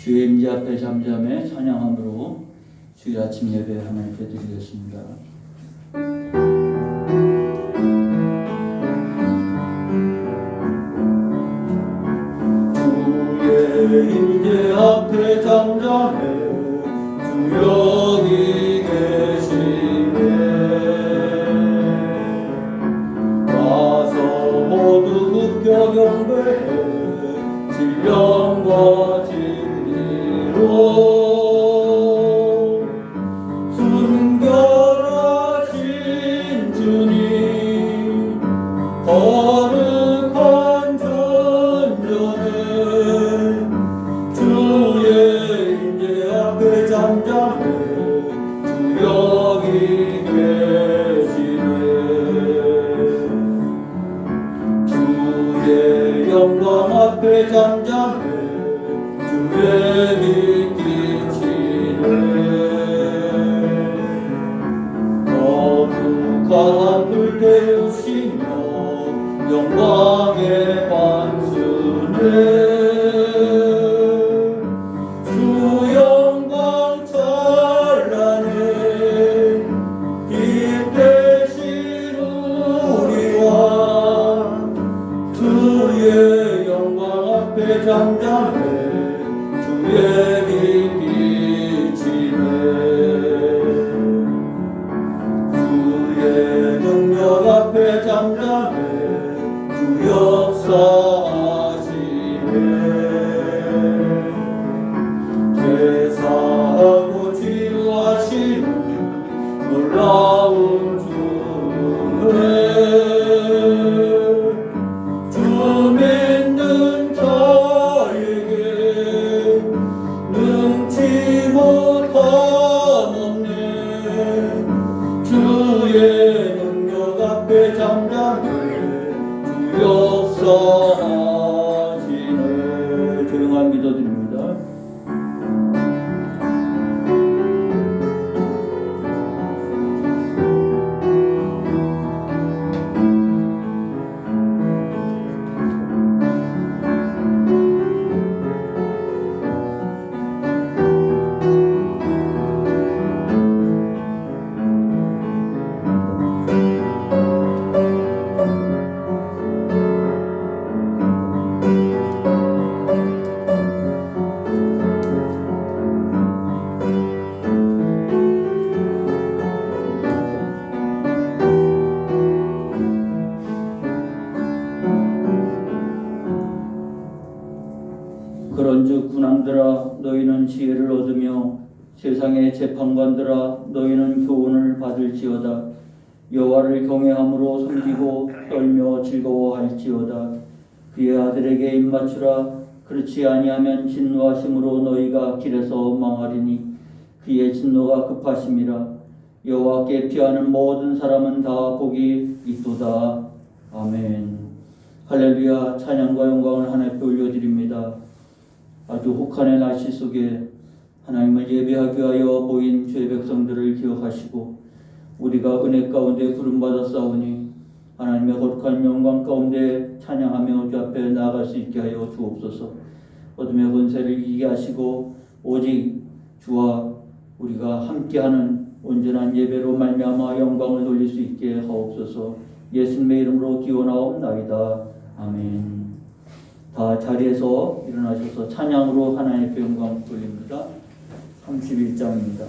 주의 임재 앞에 잠잠해 찬양함으로 주의 아침 예배 하나님께 드리겠습니다. 주의 임재 앞에 잠잠해 주 여기 계시네. 와서 모두 웃겨 경배해 신령과 진리로 순결하신 주님 거룩한 전전에 주의 임재 앞에 잠잠해 주 여기 계시네. 주의 영광 앞에 잠잠해 주의 빛 비치네. 거룩한 불 태우시며 영광의 반수네. 주 영광 찬란해 빛 대신 우리와 주의 영광 앞에 잠잠해 주의 빛 비치네. 주의 능력 앞에 잠잠해 주 역사하시네. 제사하고 치유하시는 놀라운 주네. 주 믿는 자에게 능치 못함없네. 주의 능력 앞에 잠잠해 주 역사하시네. 조용한 기도드립니다. 그런즉 군왕들아 너희는 지혜를 얻으며 세상의 재판관들아 너희는 교훈을 받을지어다. 여호와를 경외함으로 섬기고 떨며 즐거워할지어다. 그의 아들에게 입맞추라. 그렇지 아니하면 진노하심으로 너희가 길에서 망하리니 그의 진노가 급하심이라. 여호와께 피하는 모든 사람은 다 복이 있도다. 아멘. 할렐루야. 찬양과 영광을 하나님께 올려드립니다. 아주 혹한의 날씨 속에 하나님을 예배하기 위하여 모인 주의 백성들을 기억하시고 우리가 은혜 가운데 부름받았사오니 하나님의 거룩한 영광 가운데 찬양하며 주 앞에 나아갈 수 있게 하여 주옵소서. 어둠의 권세를 이기게 하시고 오직 주와 우리가 함께하는 온전한 예배로 말미암아 영광을 돌릴 수 있게 하옵소서. 예수님의 이름으로 기원하옵나이다. 아멘. 다 자리에서 일어나셔서 찬양으로 하나님께 영광 돌립니다. 31장입니다.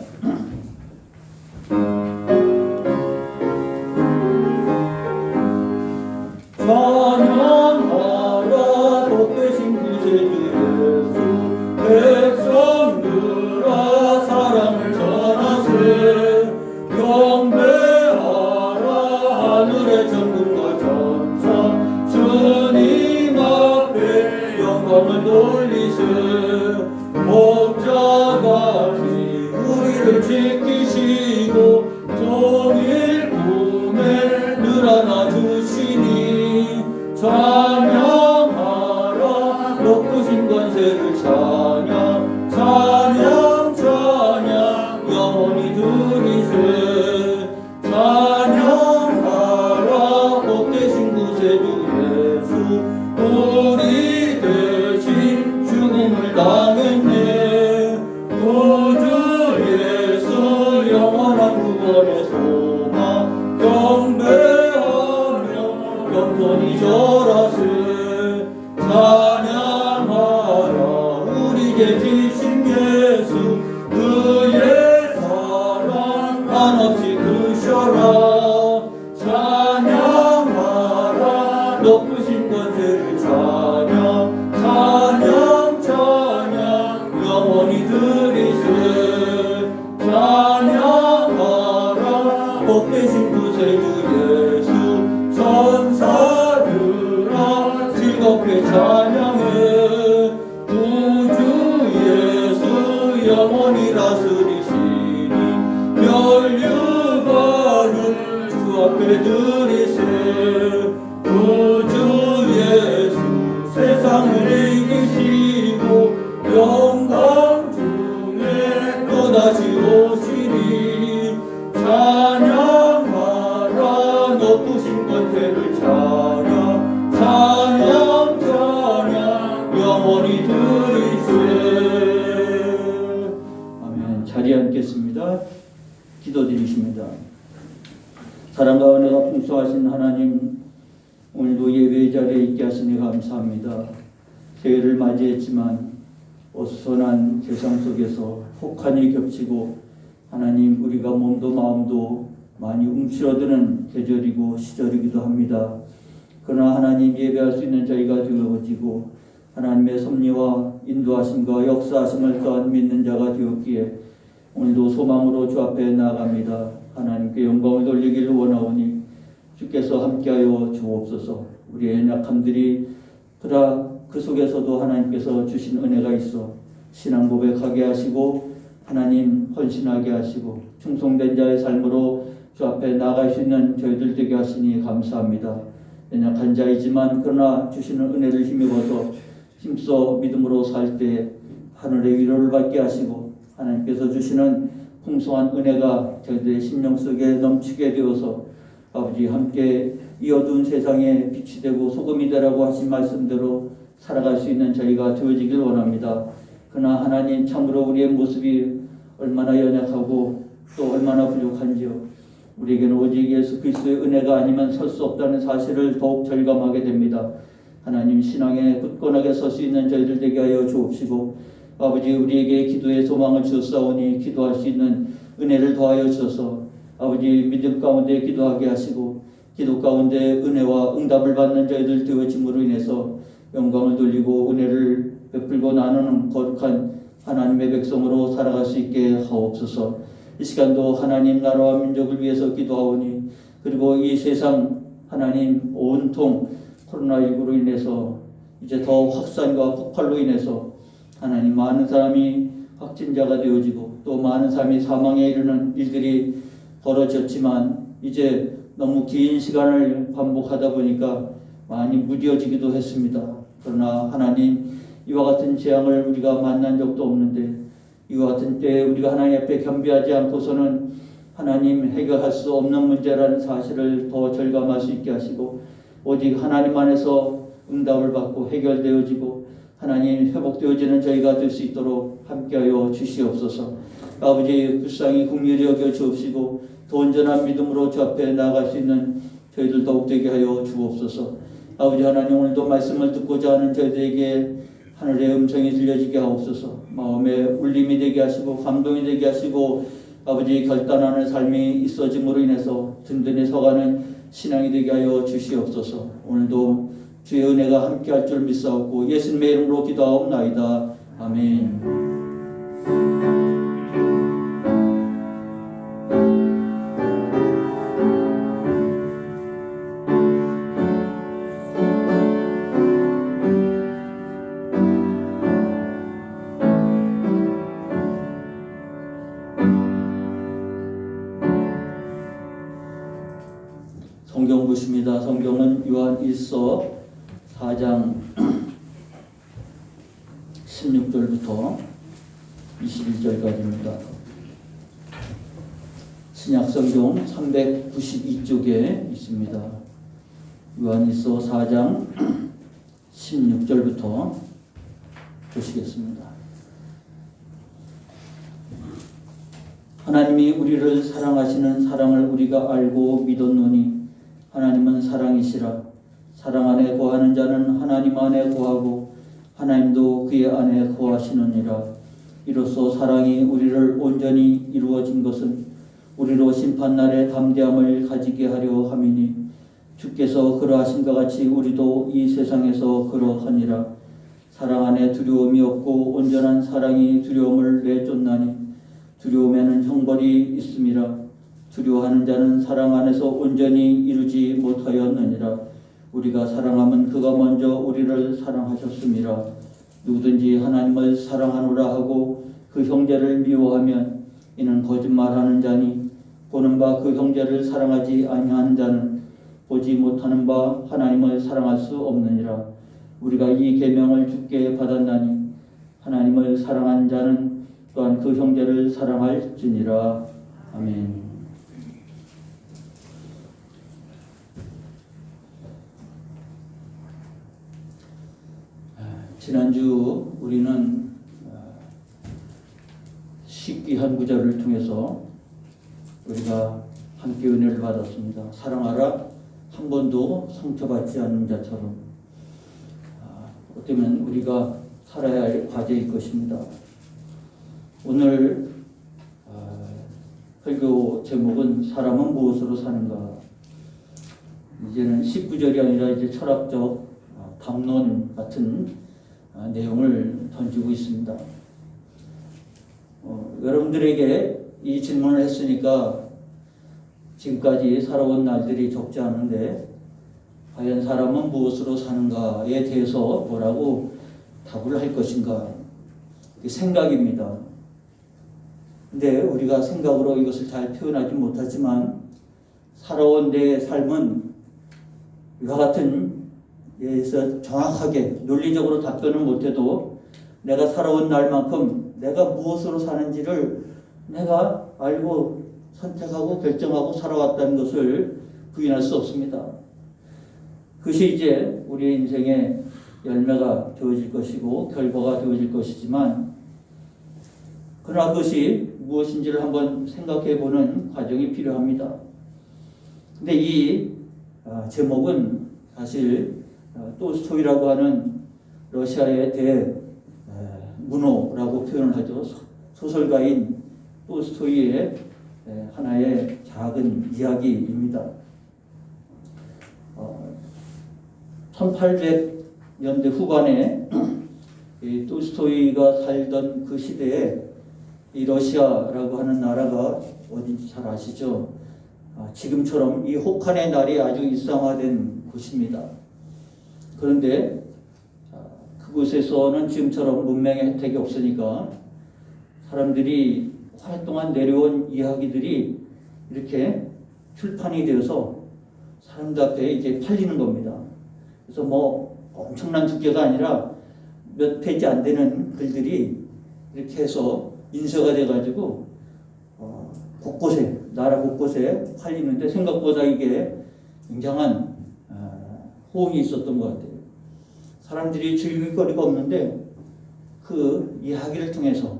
찬양하라 복되신 구세주 예수. 백성들아 사랑을 전하세. 경배하라 하늘의 천군과 천사 주님 앞에 영광을 돌리세. 목자같이 우리를 지키시고 소망 경배하며 영원히 절하세 찬양하라 우리 계시신 예수 그의 사랑 한없이 크셔라 찬양하라 높으신 권세를 찬양 찬양 찬양 영원히 드리세 찬양하라 복되신 구세주 예수 천사들아 즐겁게 찬양해 구주 예수 영원히 다스리시니 멸류관을 주 앞에 드리세 구주 예수 세상을 이기시고 영광 중에 또다시 오시니 찬양하라 높으신 권세를 찬양 찬양 찬양 영원히 드리세. 아멘. 자리에 앉겠습니다. 기도드리십니다. 사랑과 은혜가 풍성하신 하나님, 오늘도 예배의 자리에 있게 하시니 감사합니다. 새해를 맞이했지만 어수선한 세상 속에서 혹한이 겹치고 하나님 우리가 몸도 마음도 많이 움츠러드는 계절이고 시절이기도 합니다. 그러나 하나님 예배할 수 있는 저희가 되어지고 하나님의 섭리와 인도하심과 역사하심을 또한 믿는 자가 되었기에 오늘도 소망으로 주 앞에 나아갑니다. 하나님께 영광을 돌리기를 원하오니 주께서 함께하여 주옵소서. 우리의 연약함들이 그러나 그 속에서도 하나님께서 주신 은혜가 있어 신앙 고백하게 하시고 하나님 헌신하게 하시고 충성된 자의 삶으로 주 앞에 나아갈 수 있는 저희들 되게 하시니 감사합니다. 연약한 자이지만 그러나 주시는 은혜를 힘입어서 힘써 믿음으로 살 때 하늘의 위로를 받게 하시고 하나님께서 주시는 풍성한 은혜가 저희들의 심령 속에 넘치게 되어서 아버지 함께 이 어두운 세상에 빛이 되고 소금이 되라고 하신 말씀대로 살아갈 수 있는 저희가 되어지길 원합니다. 그러나 하나님 참으로 우리의 모습이 얼마나 연약하고 또 얼마나 부족한지요. 우리에게는 오직 예수 그리스도의 은혜가 아니면 설 수 없다는 사실을 더욱 절감하게 됩니다. 하나님 신앙에 굳건하게 설 수 있는 저희들 되게 하여 주옵시고 아버지 우리에게 기도의 소망을 주었사오니 기도할 수 있는 은혜를 더하여 주셔서 아버지 믿음 가운데 기도하게 하시고 기도 가운데 은혜와 응답을 받는 저희들 되어짐으로 인해서 영광을 돌리고 은혜를 베풀고 나누는 거룩한 하나님의 백성으로 살아갈 수 있게 하옵소서. 이 시간도 하나님 나라와 민족을 위해서 기도하오니 그리고 이 세상 하나님 온통 코로나19로 인해서 이제 더 확산과 폭발로 인해서 하나님 많은 사람이 확진자가 되어지고 또 많은 사람이 사망에 이르는 일들이 벌어졌지만 이제 너무 긴 시간을 반복하다 보니까 많이 무뎌지기도 했습니다. 그러나 하나님 이와 같은 재앙을 우리가 만난 적도 없는데 이와 같은 때에 우리가 하나님 앞에 겸비하지 않고서는 하나님 해결할 수 없는 문제라는 사실을 더 절감할 수 있게 하시고 오직 하나님 안에서 응답을 받고 해결되어지고 하나님 회복되어지는 저희가 될 수 있도록 함께하여 주시옵소서. 아버지 불쌍히 긍휼히 여겨 주옵시고 더 온전한 믿음으로 주 앞에 나아갈 수 있는 저희들 더욱 되게 하여 주옵소서. 아버지 하나님 오늘도 말씀을 듣고자 하는 저희들에게 하늘의 음성이 들려지게 하옵소서. 마음에 울림이 되게 하시고 감동이 되게 하시고 아버지 결단하는 삶이 있어짐으로 인해서 든든히 서가는 신앙이 되게 하여 주시옵소서. 오늘도 주의 은혜가 함께할 줄 믿사옵고 예수님의 이름으로 기도하옵나이다. 아멘. 성경 보십니다. 성경은 요한 1서 4장 16절부터 21절까지입니다. 신약성경 392쪽에 있습니다. 요한 1서 4장 16절부터 보시겠습니다. 하나님이 우리를 사랑하시는 사랑을 우리가 알고 믿었노니 하나님은 사랑이시라. 사랑 안에 거하는 자는 하나님 안에 거하고 하나님도 그의 안에 거하시느니라. 이로써 사랑이 우리를 온전히 이루어진 것은 우리로 심판날에 담대함을 가지게 하려 함이니 주께서 그러하신 것 같이 우리도 이 세상에서 그러하니라. 사랑 안에 두려움이 없고 온전한 사랑이 두려움을 내쫓나니 두려움에는 형벌이 있음이라. 두려워하는 자는 사랑 안에서 온전히 이루지 못하였느니라. 우리가 사랑하면 그가 먼저 우리를 사랑하셨음이라. 누구든지 하나님을 사랑하노라 하고 그 형제를 미워하면 이는 거짓말하는 자니 보는 바 그 형제를 사랑하지 아니하는 자는 보지 못하는 바 하나님을 사랑할 수 없느니라. 우리가 이 계명을 주께 받았나니 하나님을 사랑하는 자는 또한 그 형제를 사랑할지니라. 아멘. 지난주 우리는 십귀한 구절을 통해서 우리가 함께 은혜를 받았습니다. 사랑하라, 한 번도 상처받지 않는 자처럼. 어쩌면 우리가 살아야 할 과제일 것입니다. 오늘 설교 제목은 사람은 무엇으로 사는가. 이제는 19절이 아니라 이제 철학적 담론 같은 내용을 던지고 있습니다. 여러분들에게 이 질문을 했으니까 지금까지 살아온 날들이 적지 않은데 과연 사람은 무엇으로 사는가에 대해서 뭐라고 답을 할 것인가. 생각입니다. 근데 우리가 생각으로 이것을 잘 표현하지 못하지만 살아온 내 삶은 이와 같은 예에서 정확하게 논리적으로 답변을 못해도 내가 살아온 날만큼 내가 무엇으로 사는지를 내가 알고 선택하고 결정하고 살아왔다는 것을 부인할 수 없습니다. 그것이 이제 우리의 인생의 열매가 되어질 것이고 결과가 되어질 것이지만 그러나 그것이 무엇인지를 한번 생각해 보는 과정이 필요합니다. 근데 이 제목은 사실 톨스토이라고 하는 러시아의 대문호라고 표현을 하죠. 소설가인 톨스토이의 하나의 작은 이야기입니다. 1800년대 후반에 이 톨스토이가 살던 그 시대에 이 러시아라고 하는 나라가 어딘지 잘 아시죠? 지금처럼 이 혹한의 날이 아주 일상화된 곳입니다. 그런데 그곳에서는 지금처럼 문명의 혜택이 없으니까 사람들이 오랫동안 내려온 이야기들이 이렇게 출판이 되어서 사람들 앞에 이제 팔리는 겁니다. 그래서 뭐 엄청난 두께가 아니라 몇 페이지 안 되는 글들이 이렇게 해서 인쇄가 돼가지고 곳곳에 나라 곳곳에 팔리는데 생각보다 이게 굉장한 호응이 있었던 것 같아요. 사람들이 즐길 거리가 없는데 그 이야기를 통해서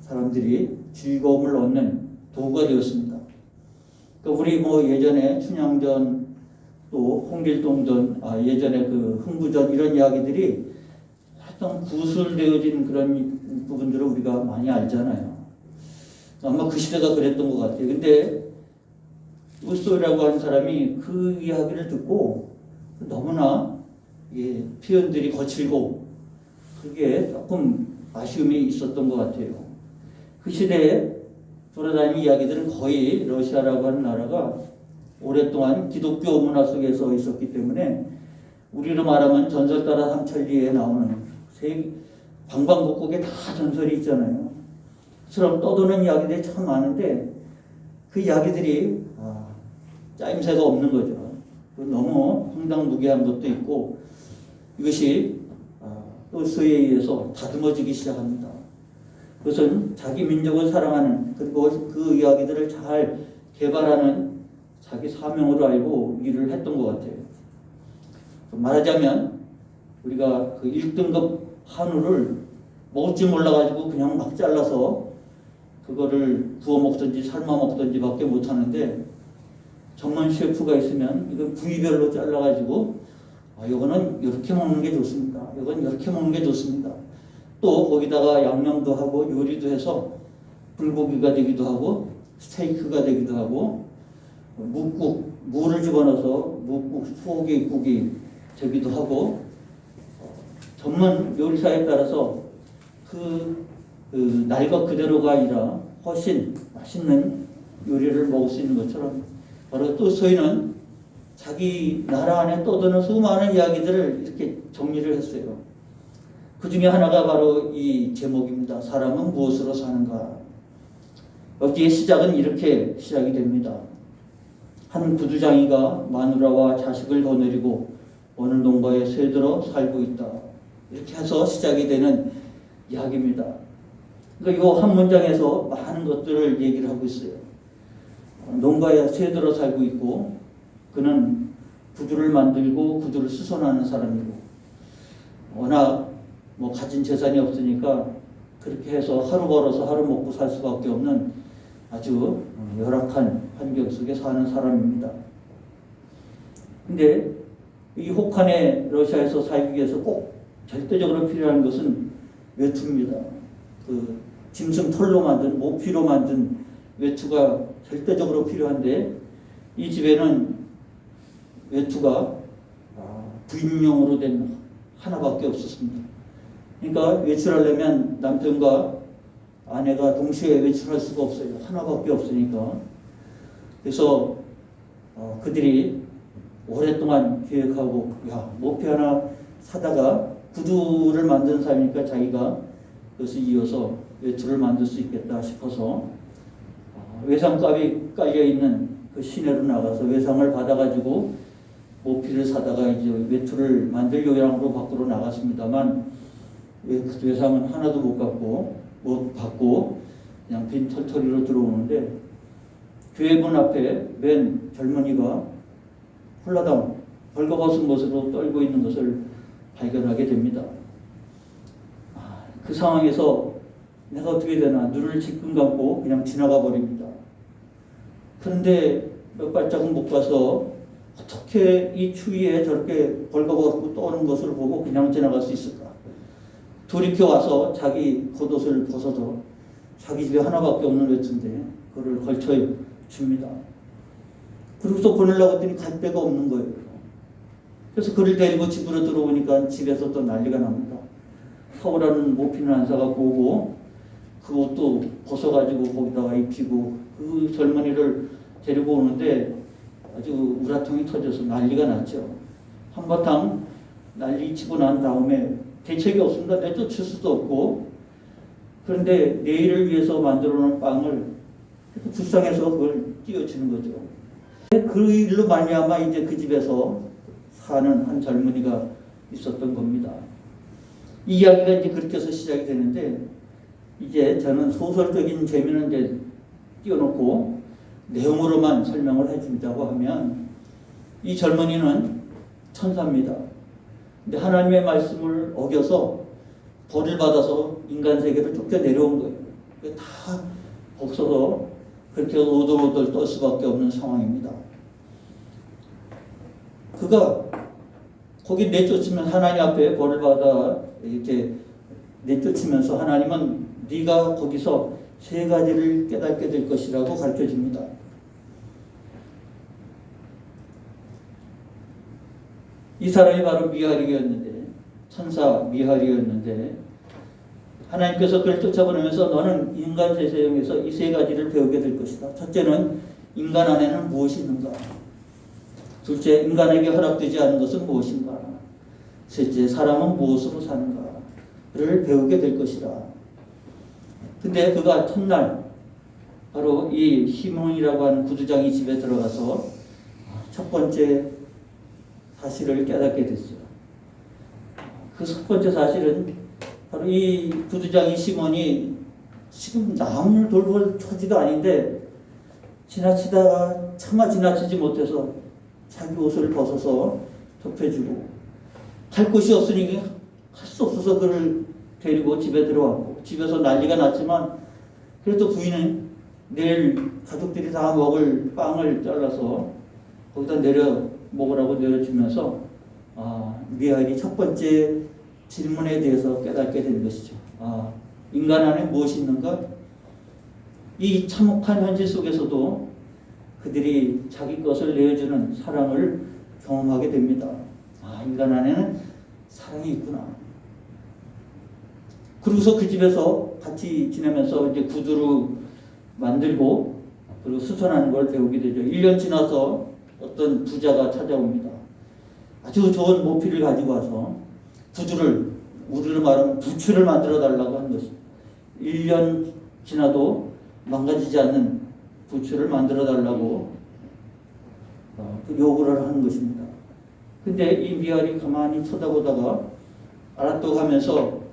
사람들이 즐거움을 얻는 도구가 되었습니다. 그러니까 우리 뭐 예전에 춘향전 또 홍길동전 예전에 그 흥부전 이런 이야기들이 하여튼 구술되어진 그런 부분들을 우리가 많이 알잖아요. 아마 그 시대가 그랬던 것 같아요. 근데 톨스토이라고 하는 사람이 그 이야기를 듣고 너무나 표현들이 거칠고 그게 조금 아쉬움이 있었던 것 같아요. 그 시대에 돌아다니는 이야기들은 거의 러시아라고 하는 나라가 오랫동안 기독교 문화 속에서 있었기 때문에 우리로 말하면 전설 따라 삼천리에 나오는 방방곡곡에 다 전설이 있잖아요. 처럼 떠도는 이야기들이 참 많은데 그 이야기들이 짜임새가 없는 거죠. 너무 황당무계한 것도 있고 이것이 톨스토이에 의해서 다듬어지기 시작합니다. 그것은 자기 민족을 사랑하는 그리고 그 이야기들을 잘 개발하는 자기 사명으로 알고 일을 했던 것 같아요. 말하자면 우리가 그 1등급 한우를 먹을지 몰라가지고 그냥 막 잘라서 그거를 구워 먹든지 삶아 먹든지 밖에 못 하는데, 전문 셰프가 있으면 이거 부위별로 잘라가지고 이거는 이렇게 먹는 게 좋습니다. 이건 이렇게 먹는 게 좋습니다. 또 거기다가 양념도 하고 요리도 해서 불고기가 되기도 하고 스테이크가 되기도 하고 묵국, 무를 집어넣어서 묵국, 소고기국이 되기도 하고, 전문 요리사에 따라서 그 날 것 그대로가 아니라 훨씬 맛있는 요리를 먹을 수 있는 것처럼, 바로 또 저희는 자기 나라 안에 떠도는 수많은 이야기들을 이렇게 정리를 했어요. 그 중에 하나가 바로 이 제목입니다. 사람은 무엇으로 사는가. 여기에 시작은 이렇게 시작이 됩니다. 한 구두장이가 마누라와 자식을 거느리고 어느 농가에 새들어 살고 있다. 이렇게 해서 시작이 되는 이야기입니다. 그러니까 이 한 문장에서 많은 것들을 얘기를 하고 있어요. 농가에 새들어 살고 있고, 그는 구두를 만들고 구두를 수선하는 사람이고, 워낙 가진 재산이 없으니까 그렇게 해서 하루 벌어서 하루 먹고 살 수밖에 없는 아주 열악한 환경 속에 사는 사람입니다. 근데 이 혹한의 러시아에서 살기 위해서 꼭 절대적으로 필요한 것은 외투입니다. 그 짐승 털로 만든, 모피로 만든 외투가 절대적으로 필요한데, 이 집에는 외투가 부인용으로 된 하나밖에 없었습니다. 그러니까 외출하려면 남편과 아내가 동시에 외출할 수가 없어요. 하나밖에 없으니까. 그래서 그들이 오랫동안 계획하고, 모피 하나 사다가 구두를 만드는 사람이니까 자기가 그것을 이어서 외투를 만들 수 있겠다 싶어서 외상값이 깔려있는 그 시내로 나가서 외상을 받아가지고 모피를 사다가 이제 외투를 만들 요량으로 밖으로 나갔습니다만, 외상은 하나도 못 받고 그냥 빈 털터리로 들어오는데, 교회 문 앞에 맨 젊은이가 홀라당 벌거벗은 것으로 떨고 있는 것을 발견하게 됩니다. 그 상황에서 내가 어떻게 되나 눈을 지끈 감고 그냥 지나가 버립니다. 그런데 몇 발짝은 못 가서 어떻게 이 추위에 저렇게 벌거벗고 떠오는 것을 보고 그냥 지나갈 수 있을까? 돌이켜 와서 자기 겉옷을 벗어서 자기 집에 하나밖에 없는 외투인데 그걸 걸쳐 줍니다. 그리고서 보내려고 했더니 갈 데가 없는 거예요. 그래서 그를 데리고 집으로 들어오니까 집에서 또 난리가 납니다. 서울하는 모피는 안 사갖고 오고 그 옷도 벗어가지고 거기다가 입히고, 그 젊은이를 데리고 오는데 아주 우라통이 터져서 난리가 났죠. 한바탕 난리 치고 난 다음에 대책이 없습니다. 내쫓을 수도 없고, 그런데 내일을 위해서 만들어 놓은 빵을 불쌍해서 그걸 띄워주는 거죠. 그 일로 말미암아 이제 그 집에서 사는 한 젊은이가 있었던 겁니다. 이 이야기가 이제 그렇게 해서 시작이 되는데, 이제 저는 소설적인 재미는 이제 띄워놓고 내용으로만 설명을 해준다고 하면, 이 젊은이는 천사입니다. 근데 하나님의 말씀을 어겨서 벌을 받아서 인간 세계를 쫓겨 내려온 거예요. 다 벗어서 그렇게 오돌오돌 떨 수밖에 없는 상황입니다. 그가 거기 내쫓으면 하나님 앞에 벌을 받아 이렇게 내쫓으면서 하나님은 네가 거기서 세 가지를 깨닫게 될 것이라고 가르쳐줍니다. 이 사람이 바로 미하리였는데, 천사 미하리였는데, 하나님께서 그를 쫓아보내면서 너는 인간 세상에서 이 세 가지를 배우게 될 것이다. 첫째는 인간 안에는 무엇이 있는가? 둘째, 인간에게 허락되지 않은 것은 무엇인가? 셋째, 사람은 무엇으로 사는가를 배우게 될 것이다. 근데 그가 첫날 바로 이 시몬이라고 하는 구두장이 집에 들어가서 첫 번째 사실을 깨닫게 됐어요. 그 첫 번째 사실은 바로 이 구두장이 시몬이 지금 남을 돌볼 처지가 아닌데 지나치다가 차마 지나치지 못해서 자기 옷을 벗어서 덮여주고, 갈 곳이 없으니 할 수 없어서 그를 데리고 집에 들어왔고, 집에서 난리가 났지만 그래도 부인은 내일 가족들이 다 먹을 빵을 잘라서 거기다 내려 먹으라고 내려주면서 미하일이 첫 번째 질문에 대해서 깨닫게 된 것이죠. 인간 안에 무엇이 있는가? 이 참혹한 현실 속에서도 그들이 자기 것을 내어주는 사랑을 경험하게 됩니다. 인간 안에는 사랑이 있구나. 그러고서 그 집에서 같이 지내면서 이제 구두를 만들고 그리고 수선하는 걸 배우게 되죠. 1년 지나서 어떤 부자가 찾아옵니다. 아주 좋은 모피를 가지고 와서 구두를, 우리로 말하면 부추를 만들어 달라고 하는 것입니다. 1년 지나도 망가지지 않는 부추를 만들어 달라고 요구를 하는 것입니다. 근데 이 미알이 가만히 쳐다보다가 알았다고 하면서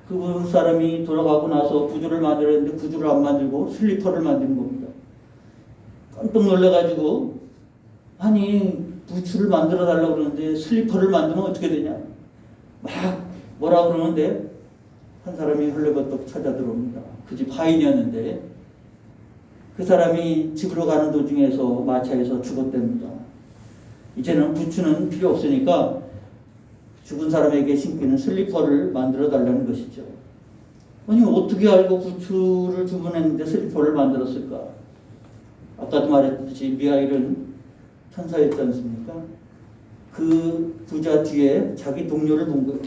그 사람이 돌아가고 나서 구두를 만들었는데 구두를 안 만들고 슬리퍼를 만드는 겁니다. 깜짝 놀라가지고 아니 부츠를 만들어 달라고 그러는데 슬리퍼를 만들면 어떻게 되냐 막 뭐라 그러는데 한 사람이 헐레벌떡 찾아 들어옵니다. 그 집 하인이었는데 그 사람이 집으로 가는 도중에서 마차에서 죽었답니다. 이제는 부츠는 필요 없으니까 죽은 사람에게 신기는 슬리퍼를 만들어 달라는 것이죠. 아니 어떻게 알고 부츠를 주문했는데 슬리퍼를 만들었을까? 아까도 말했듯이 미하일은 천사였지 않습니까? 그 부자 뒤에 자기 동료를 본 거예요.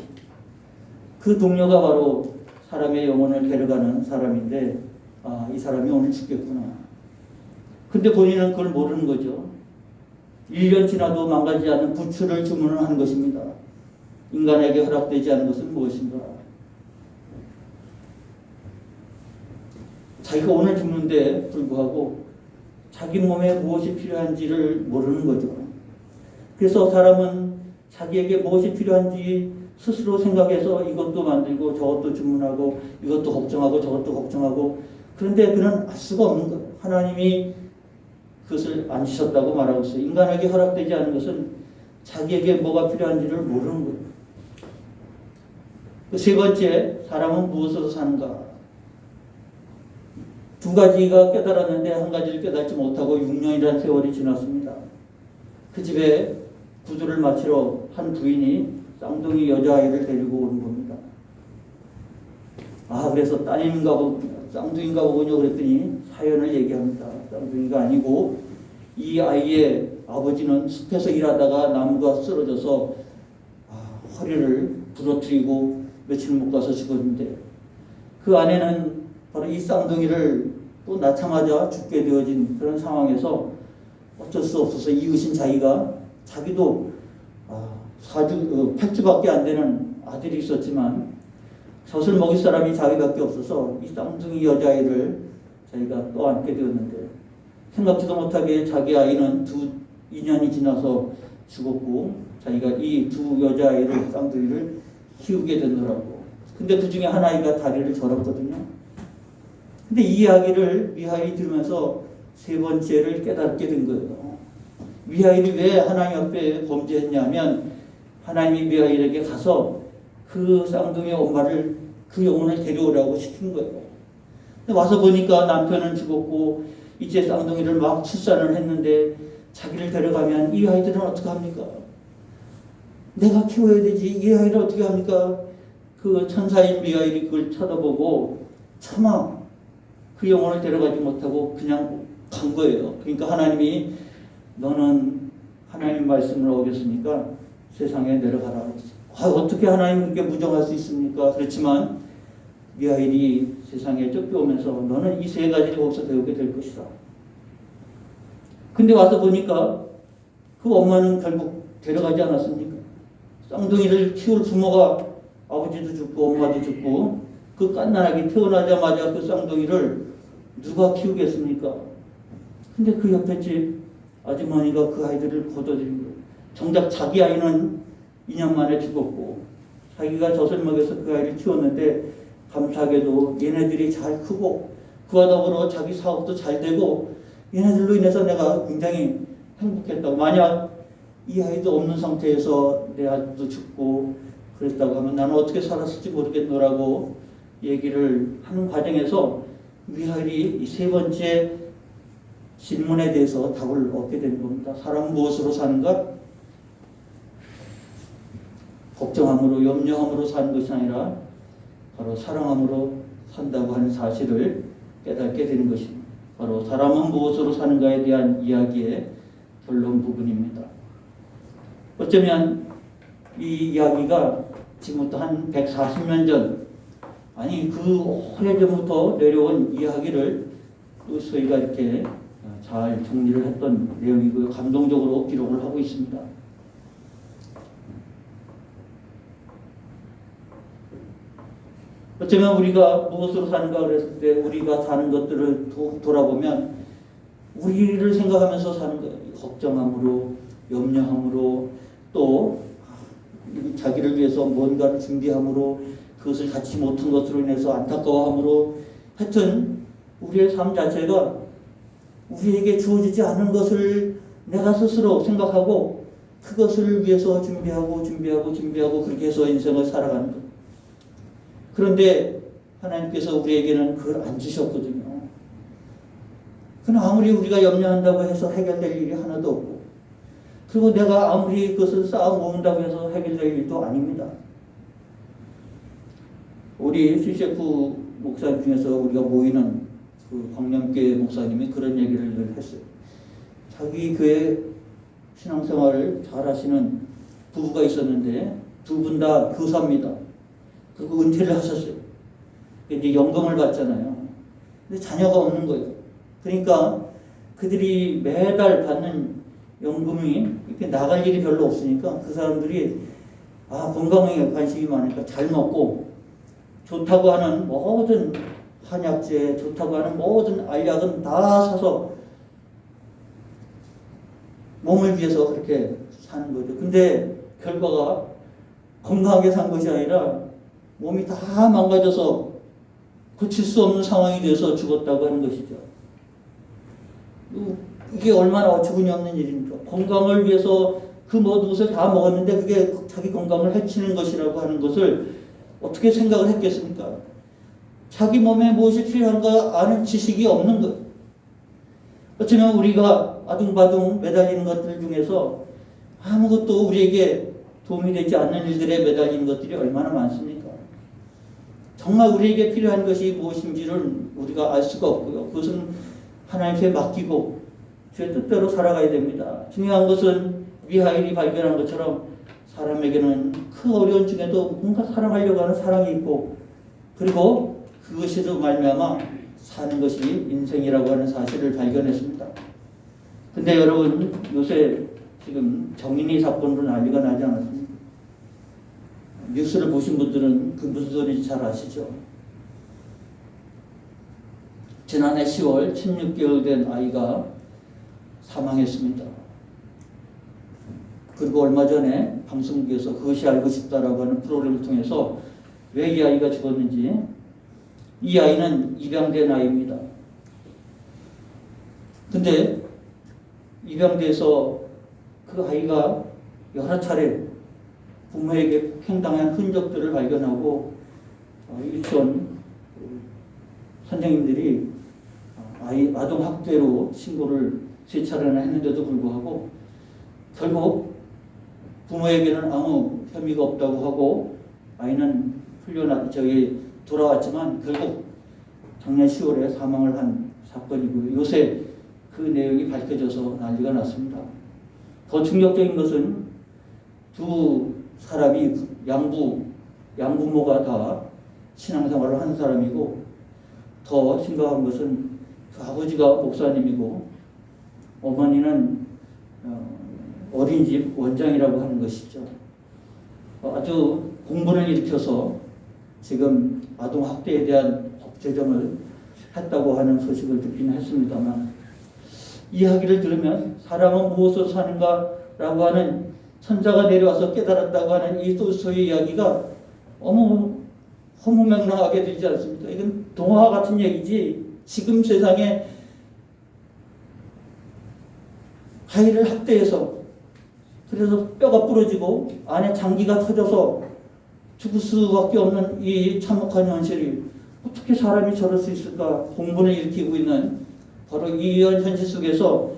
그 동료가 바로 사람의 영혼을 데려가는 사람인데 이 사람이 오늘 죽겠구나. 근데 본인은 그걸 모르는 거죠. 1년 지나도 망가지지 않는 부츠를 주문을 한 것입니다. 인간에게 허락되지 않은 것은 무엇인가? 자기가 오늘 죽는데 불구하고 자기 몸에 무엇이 필요한지를 모르는 거죠. 그래서 사람은 자기에게 무엇이 필요한지 스스로 생각해서 이것도 만들고 저것도 주문하고 이것도 걱정하고 저것도 걱정하고 그런데 그는 알 수가 없는 거예요. 하나님이 그것을 안 주셨다고 말하고 있어요. 인간에게 허락되지 않은 것은 자기에게 뭐가 필요한지를 모르는 거예요. 세 번째, 사람은 무엇으로 사는가? 두 가지가 깨달았는데 한 가지를 깨닫지 못하고 6년이라는 세월이 지났습니다. 그 집에 구두를 마치러 한 부인이 쌍둥이 여자아이를 데리고 오는 겁니다. 그래서 따님인가 쌍둥이인가 보군요. 그랬더니 사연을 얘기합니다. 쌍둥이가 아니고 이 아이의 아버지는 숲에서 일하다가 나무가 쓰러져서 허리를 부러뜨리고 며칠 못 가서 죽었는데 그 아내는 바로 이 쌍둥이를 또 낳자마자 죽게 되어진 그런 상황에서 어쩔 수 없어서 이웃인 자기도 8주밖에 안 되는 아들이 있었지만 젖을 먹일 사람이 자기밖에 없어서 이 쌍둥이 여자아이를 자기가 떠안게 되었는데 생각지도 못하게 자기 아이는 2년이 지나서 죽었고 자기가 이 두 여자아이를 쌍둥이를 키우게 되더라고. 근데 그 중에 한 아이가 다리를 절었거든요. 근데 이 이야기를 미하일이 들으면서 세 번째를 깨닫게 된 거예요. 미하일이 왜 하나님 앞에 범죄했냐면 하나님이 미하일에게 가서 그 쌍둥이 엄마를 그 영혼을 데려오라고 시킨 거예요. 근데 와서 보니까 남편은 죽었고 이제 쌍둥이를 막 출산을 했는데 자기를 데려가면 이 아이들은 어떻게 합니까? 내가 키워야 되지 이 아이를 어떻게 합니까? 그 천사인 미하일이 그걸 쳐다보고 차마 그 영혼을 데려가지 못하고 그냥 간 거예요. 그러니까 하나님이 너는 하나님 말씀을 어겼으니까 세상에 내려가라. 어떻게 하나님 그렇게 무정할 수 있습니까? 그렇지만 미하일이 세상에 쫓겨오면서 너는 이 세 가지를 거기서 배우게 될 것이다. 근데 와서 보니까 그 엄마는 결국 데려가지 않았습니까? 쌍둥이를 키울 부모가 아버지도 죽고 엄마도 죽고 그 갓난아기 태어나자마자 그 쌍둥이를 누가 키우겠습니까? 근데 그 옆에 집 아주머니가 그 아이들을 거둬들인 거예요. 정작 자기 아이는 2년 만에 죽었고 자기가 젖을 먹여서 그 아이를 키웠는데 감사하게도 얘네들이 잘 크고 그와 더불어 자기 사업도 잘 되고 얘네들로 인해서 내가 굉장히 행복했다고. 만약 이 아이도 없는 상태에서 내 아들도 죽고 그랬다고 하면 나는 어떻게 살았을지 모르겠노라고 얘기를 하는 과정에서 미하일이 이 세 번째 질문에 대해서 답을 얻게 되는 겁니다. 사람은 무엇으로 사는가? 걱정함으로 염려함으로 사는 것이 아니라 바로 사랑함으로 산다고 하는 사실을 깨닫게 되는 것입니다. 바로 사람은 무엇으로 사는가에 대한 이야기의 결론 부분입니다. 어쩌면 이 이야기가 지금부터 한 140년 전, 아니 그 오래전부터 내려온 이야기를 또 저희가 이렇게 잘 정리를 했던 내용이고요. 감동적으로 기록을 하고 있습니다. 어쩌면 우리가 무엇으로 사는가 그랬을 때 우리가 사는 것들을 돌아보면 우리를 생각하면서 사는 거예요. 걱정함으로, 염려함으로, 또 자기를 위해서 뭔가를 준비함으로, 그것을 갖지 못한 것으로 인해서 안타까워함으로, 하여튼 우리의 삶 자체가 우리에게 주어지지 않은 것을 내가 스스로 생각하고 그것을 위해서 준비하고 그렇게 해서 인생을 살아가는 거예요. 그런데 하나님께서 우리에게는 그걸 안 주셨거든요. 그러나 아무리 우리가 염려한다고 해서 해결될 일이 하나도 없고, 그리고 내가 아무리 그것을 쌓아 모은다고 해서 해결될 일도 아닙니다. 우리 CCF 목사님 중에서 우리가 모이는 그 광명교회 목사님이 그런 얘기를 늘 했어요. 자기 교회 신앙생활을 잘 하시는 부부가 있었는데 두 분 다 교사입니다. 그리고 은퇴를 하셨어요. 이제 연금을 받잖아요. 근데 자녀가 없는 거예요. 그러니까 그들이 매달 받는 연금이 이렇게 나갈 일이 별로 없으니까 그 사람들이 건강에 관심이 많으니까 잘 먹고 좋다고 하는 모든 한약재, 좋다고 하는 모든 알약은 다 사서 몸을 위해서 그렇게 사는 거죠. 근데 결과가 건강하게 산 것이 아니라 몸이 다 망가져서 고칠 수 없는 상황이 돼서 죽었다고 하는 것이죠. 이게 얼마나 어처구니 없는 일입니까? 건강을 위해서 그 모든 것을 다 먹었는데 그게 자기 건강을 해치는 것이라고 하는 것을 어떻게 생각을 했겠습니까? 자기 몸에 무엇이 필요한가 아는 지식이 없는 것. 어쩌면 우리가 아둥바둥 매달리는 것들 중에서 아무것도 우리에게 도움이 되지 않는 일들에 매달리는 것들이 얼마나 많습니까? 정말 우리에게 필요한 것이 무엇인지를 우리가 알 수가 없고요. 그것은 하나님께 맡기고 주의 뜻대로 살아가야 됩니다. 중요한 것은 미하일이 발견한 것처럼 사람에게는 그 어려운 중에도 뭔가 사랑하려고 하는 사랑이 있고, 그리고 그것으로 말미암아 사는 것이 인생이라고 하는 사실을 발견했습니다. 근데 여러분, 요새 지금 정인이 사건으로 난리가 나지 않았습니까? 뉴스를 보신 분들은 그 무슨 소리인지 잘 아시죠? 지난해 10월 16개월 된 아이가 사망했습니다. 그리고 얼마 전에 방송국에서 그것이 알고 싶다라고 하는 프로그램을 통해서 왜 이 아이가 죽었는지, 이 아이는 입양된 아이입니다. 근데 입양돼서 그 아이가 여러 차례 부모에게 팽당한 흔적들을 발견하고 유치원 선생님들이 아동 학대로 신고를 3차례나 했는데도 불구하고 결국 부모에게는 아무 혐의가 없다고 하고 아이는 돌아왔지만 결국 작년 10월에 사망을 한 사건이고요. 요새 그 내용이 밝혀져서 난리가 났습니다. 더 충격적인 것은 두 사람이 양부모가 다 신앙생활을 하는 사람이고, 더 심각한 것은 그 아버지가 목사님이고 어머니는 어린이집 원장이라고 하는 것이죠. 아주 공분을 일으켜서 지금 아동학대에 대한 법제정을 했다고 하는 소식을 듣긴 했습니다만, 이야기를 들으면 사람은 무엇으로 사는가라고 하는 천자가 내려와서 깨달았다고 하는 이 소의 이야기가 너무 허무맹랑하게 들리지 않습니까? 이건 동화 같은 얘기지, 지금 세상에 아이를 학대해서 그래서 뼈가 부러지고 안에 장기가 터져서 죽을 수밖에 없는 이 참혹한 현실이 어떻게 사람이 저럴 수 있을까? 공분을 일으키고 있는 바로 이런 현실 속에서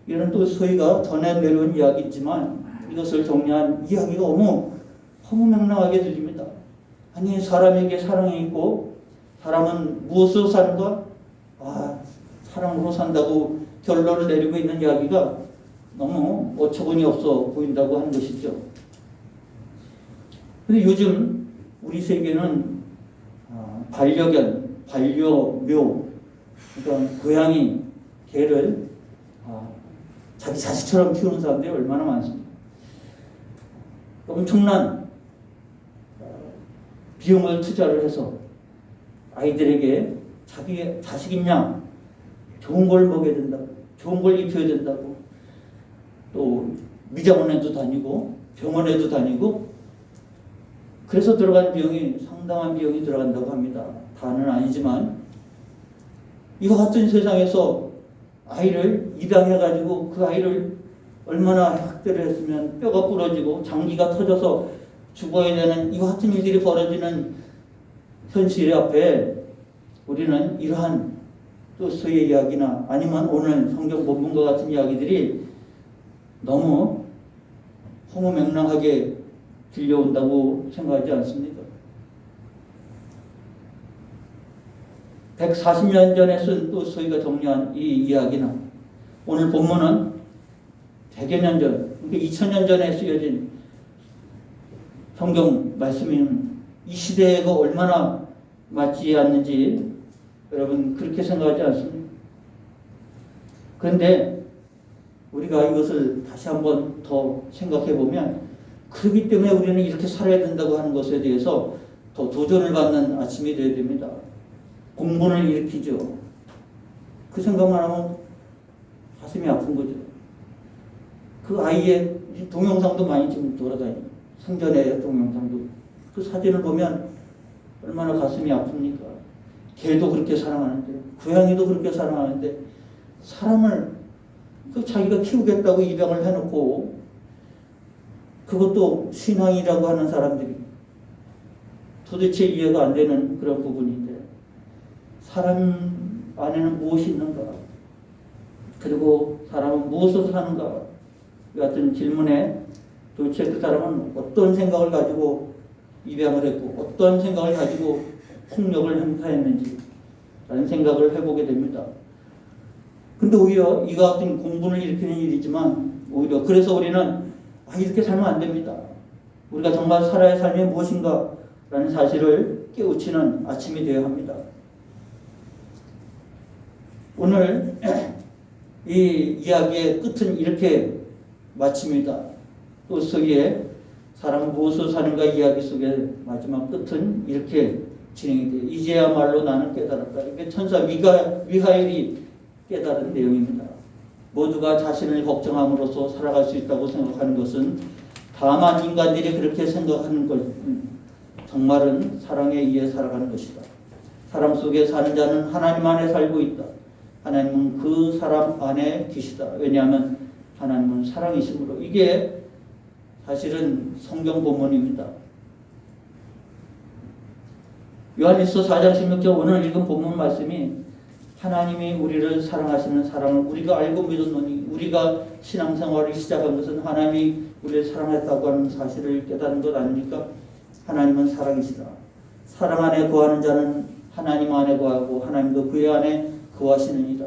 이런 또 소희가 전해 내려온 이야기지만 이것을 정리한 이야기가 너무 허무맹랑하게 들립니다. 아니, 사람에게 사랑이 있고 사람은 무엇으로 사는가? 사랑으로 산다고 결론을 내리고 있는 이야기가 너무 어처구니 없어 보인다고 하는 것이죠. 근데 요즘 우리 세계는 반려견, 반려묘, 그러니까 고양이, 개를 자기 자식처럼 키우는 사람들이 얼마나 많습니까? 엄청난 비용을 투자를 해서 아이들에게 자기 자식인 양 좋은 걸 먹여야 된다고, 좋은 걸 입혀야 된다고, 또 미장원에도 다니고 병원에도 다니고, 그래서 들어간 비용이 상당한 비용이 들어간다고 합니다. 다는 아니지만 이와 같은 세상에서 아이를 입양해가지고 그 아이를 얼마나 학대를 했으면 뼈가 부러지고 장기가 터져서 죽어야 되는 이와 같은 일들이 벌어지는 현실 앞에 우리는 이러한 또 소의 이야기나 아니면 오늘 성경 본문과 같은 이야기들이 너무 허무맹랑하게 들려온다고 생각하지 않습니까? 140년 전에 쓴 또 소희가 정리한 이 이야기는 오늘 본문은 100여 년 전, 그러니까 2000년 전에 쓰여진 성경 말씀인 이 시대가 얼마나 맞지 않는지 여러분 그렇게 생각하지 않습니까? 그런데 우리가 이것을 다시 한번 더 생각해 보면 그렇기 때문에 우리는 이렇게 살아야 된다고 하는 것에 대해서 더 도전을 받는 아침이 되어야 됩니다. 공분을 일으키죠. 그 생각만 하면 가슴이 아픈 거죠. 그 아이의 동영상도 많이 지금 돌아다니고 생전의 동영상도 그 사진을 보면 얼마나 가슴이 아픕니까? 개도 그렇게 사랑하는데 고양이도 그렇게 사랑하는데 사람을 그 자기가 키우겠다고 입양을 해놓고 그것도 신앙이라고 하는 사람들이 도대체 이해가 안 되는 그런 부분인데 사람 안에는 무엇이 있는가? 그리고 사람은 무엇으로 사는가? 이 같은 질문에 도대체 그 사람은 어떤 생각을 가지고 입양을 했고 어떤 생각을 가지고 폭력을 행사했는지 라는 생각을 해보게 됩니다. 근데 오히려 이와 같은 공분을 일으키는 일이지만 오히려 그래서 우리는 이렇게 살면 안 됩니다. 우리가 정말 살아야 할 삶이 무엇인가 라는 사실을 깨우치는 아침이 되어야 합니다. 오늘 이 이야기의 끝은 이렇게 마칩니다. 또 소희의 사람 무엇으로 사는가 이야기 속의 마지막 끝은 이렇게 진행이 돼요. 이제야말로 나는 깨달았다. 이게 천사 미하엘이 깨달은 내용입니다. 모두가 자신을 걱정함으로써 살아갈 수 있다고 생각하는 것은 다만 인간들이 그렇게 생각하는 것 정말은 사랑에 의해 살아가는 것이다. 사람 속에 사는 자는 하나님 안에 살고 있다. 하나님은 그 사람 안에 계시다. 왜냐하면 하나님은 사랑이시므로. 이게 사실은 성경 본문입니다. 요한일서 4장 16절 오늘 읽은 본문 말씀이 하나님이 우리를 사랑하시는 사랑을 우리가 알고 믿었노니 우리가 신앙생활을 시작한 것은 하나님이 우리를 사랑했다고 하는 사실을 깨닫는 것 아닙니까? 하나님은 사랑이시다. 사랑 안에 거하는 자는 하나님 안에 거하고 하나님도 그의 안에 거하시느니라.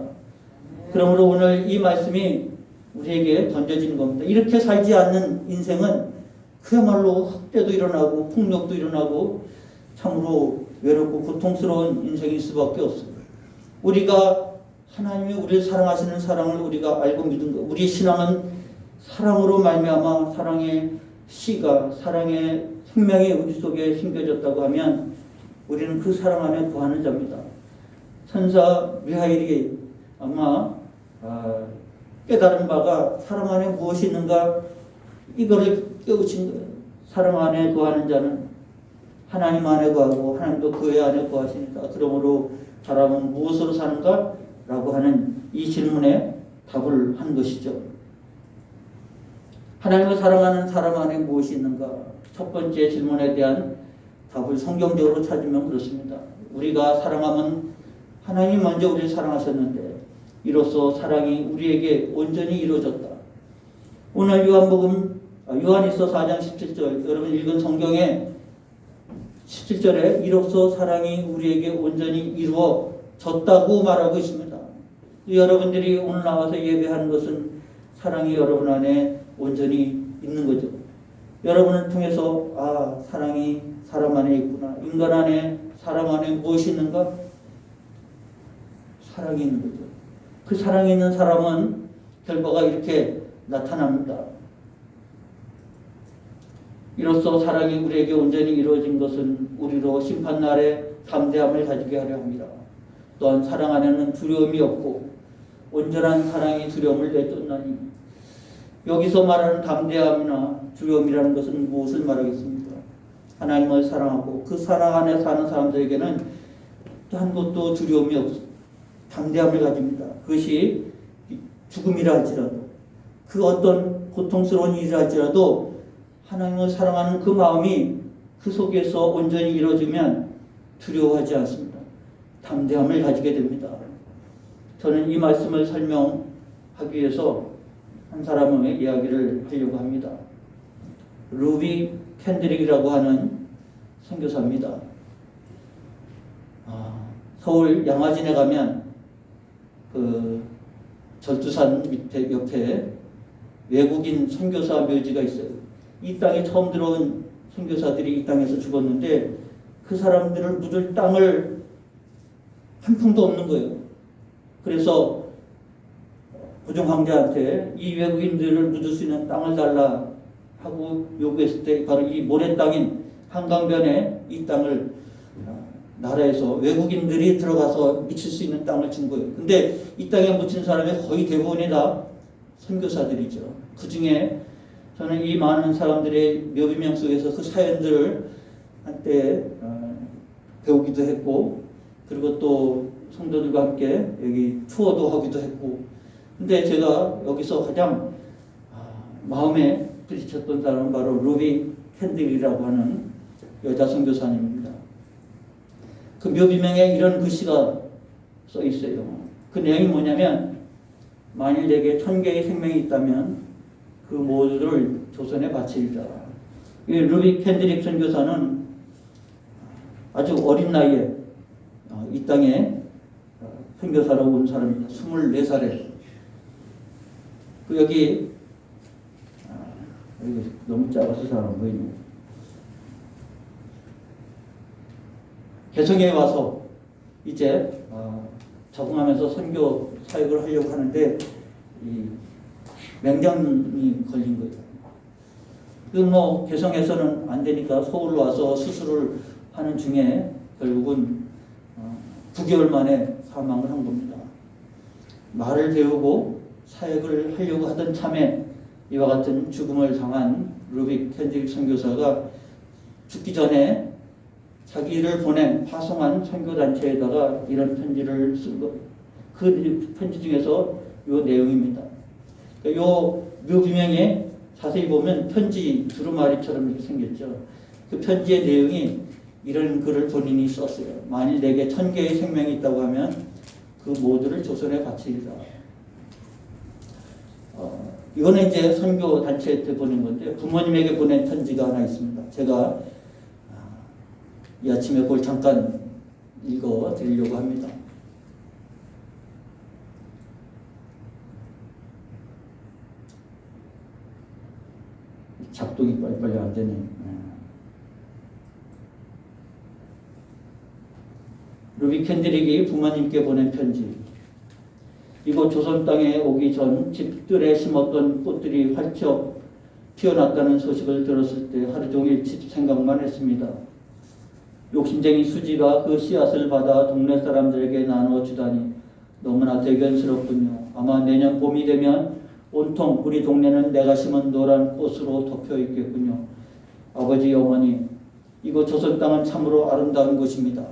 그러므로 오늘 이 말씀이 우리에게 던져지는 겁니다. 이렇게 살지 않는 인생은 그야말로 학대도 일어나고 폭력도 일어나고 참으로 외롭고 고통스러운 인생일 수밖에 없습니다. 우리가 하나님이 우리를 사랑하시는 사랑을 우리가 알고 믿은 것, 우리 신앙은 사랑으로 말미암아 사랑의 씨가 사랑의 생명이 우리 속에 심겨졌다고 하면 우리는 그 사랑 안에 거하는 자입니다. 천사 미하엘이 아마 깨달은 바가 사랑 안에 무엇이 있는가 이거를 깨우친 거예요. 사랑 안에 거하는 자는 하나님 안에 거하고 하나님도 그의 안에 거하시니까 그러므로 사람은 무엇으로 사는가? 라고 하는 이 질문에 답을 한 것이죠. 하나님을 사랑하는 사람 안에 무엇이 있는가? 첫 번째 질문에 대한 답을 성경적으로 찾으면 그렇습니다. 우리가 사랑하면 하나님 먼저 우리를 사랑하셨는데 이로써 사랑이 우리에게 온전히 이루어졌다. 오늘 요한일서 4장 17절 여러분 읽은 성경에 17절에 이로써 사랑이 우리에게 온전히 이루어졌다고 말하고 있습니다. 여러분들이 오늘 나와서 예배하는 것은 사랑이 여러분 안에 온전히 있는 거죠. 여러분을 통해서 사랑이 사람 안에 있구나. 인간 안에 사람 안에 무엇이 있는가? 사랑이 있는 거죠. 그 사랑이 있는 사람은 결과가 이렇게 나타납니다. 이로써 사랑이 우리에게 온전히 이루어진 것은 우리로 심판날에 담대함을 가지게 하려 합니다. 또한 사랑 안에는 두려움이 없고 온전한 사랑이 두려움을 내쫓나니 여기서 말하는 담대함이나 두려움이라는 것은 무엇을 말하겠습니까? 하나님을 사랑하고 그 사랑 안에 사는 사람들에게는 한 것도 두려움이 없습니다. 담대함을 가집니다. 그것이 죽음이라 할지라도 그 어떤 고통스러운 일이라 할지라도 하나님을 사랑하는 그 마음이 그 속에서 온전히 이루어지면 두려워하지 않습니다. 담대함을 가지게 됩니다. 저는 이 말씀을 설명하기 위해서 한 사람의 이야기를 하려고 합니다. 루비 캔드릭이라고 하는 선교사입니다. 서울 양화진에 가면 그 절두산 밑에 옆에 외국인 선교사 묘지가 있어요. 이 땅에 처음 들어온 선교사들이 이 땅에서 죽었는데 그 사람들을 묻을 땅을 한 평도 없는 거예요. 그래서 고종 황제한테 이 외국인들을 묻을 수 있는 땅을 달라 하고 요구했을 때 바로 이 모래 땅인 한강변에 이 땅을 나라에서 외국인들이 들어가서 묻힐 수 있는 땅을 준 거예요. 근데 이 땅에 묻힌 사람의 거의 대부분이 다 선교사들이죠. 그 중에 저는 이 많은 사람들의 묘비명 속에서 그 사연들을 한때 배우기도 했고 그리고 또 성도들과 함께 여기 투어도 하기도 했고 근데 제가 여기서 가장 마음에 부딪혔던 사람은 바로 루비 캔들이라고 하는 여자 선교사님입니다. 그 묘비명에 이런 글씨가 써 있어요. 그 내용이 뭐냐면 만일 내게 1000개의 생명이 있다면 그 모두를 조선에 바치리라. 이 루비 캔드릭 선교사는 아주 어린 나이에 이 땅에 선교사로 온 사람입니다. 24살에. 여기 너무 작아서 잘 안 보이네. 개성에 와서 이제 적응하면서 선교 사역을 하려고 하는데 이 맹장이 걸린 거예요. 그 개성에서는 안 되니까 서울로 와서 수술을 하는 중에 결국은 9개월 만에 사망을 한 겁니다. 말을 배우고 사역을 하려고 하던 참에 이와 같은 죽음을 당한 루비 캔드릭 선교사가 죽기 전에 자기를 파송한 선교단체에다가 이런 편지를 쓴 거. 그 편지 중에서 이 내용입니다. 이 묘비명에 자세히 보면 편지 두루마리처럼 이렇게 생겼죠. 그 편지의 내용이 이런 글을 본인이 썼어요. 만일 내게 1000개의 생명이 있다고 하면 그 모두를 조선에 바치리라. 이거는 이제 선교 단체 때 보낸 건데 부모님에게 보낸 편지가 하나 있습니다. 제가 이 아침에 그걸 잠깐 읽어 드리려고 합니다. 작동이 빨리빨리 안 되네. 루비 캔드릭이 부모님께 보낸 편지. 이곳 조선 땅에 오기 전 집들에 심었던 꽃들이 활짝 피어났다는 소식을 들었을 때 하루 종일 집 생각만 했습니다. 욕심쟁이 수지가 그 씨앗을 받아 동네 사람들에게 나누어 주다니 너무나 대견스럽군요. 아마 내년 봄이 되면 온통 우리 동네는 내가 심은 노란 꽃으로 덮여 있겠군요. 아버지, 어머니, 이곳 조선 땅은 참으로 아름다운 곳입니다.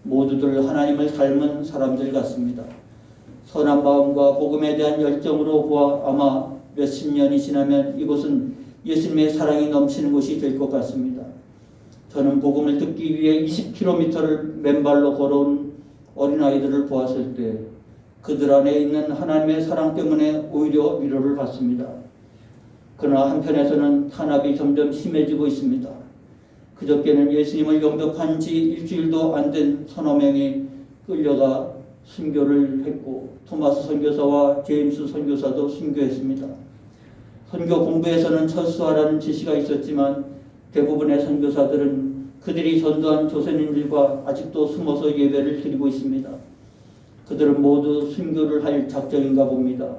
모두들 하나님을 닮은 사람들 같습니다. 선한 마음과 복음에 대한 열정으로 보아 아마 몇십 년이 지나면 이곳은 예수님의 사랑이 넘치는 곳이 될 것 같습니다. 저는 복음을 듣기 위해 20km를 맨발로 걸어온 어린아이들을 보았을 때 그들 안에 있는 하나님의 사랑 때문에 오히려 위로를 받습니다. 그러나 한편에서는 탄압이 점점 심해지고 있습니다. 그저께는 예수님을 영접한 지 일주일도 안 된 서너 명이 끌려가 순교를 했고 토마스 선교사와 제임스 선교사도 순교했습니다. 선교 공부에서는 철수하라는 지시가 있었지만 대부분의 선교사들은 그들이 전도한 조선인들과 아직도 숨어서 예배를 드리고 있습니다. 그들은 모두 순교를 할 작정인가 봅니다.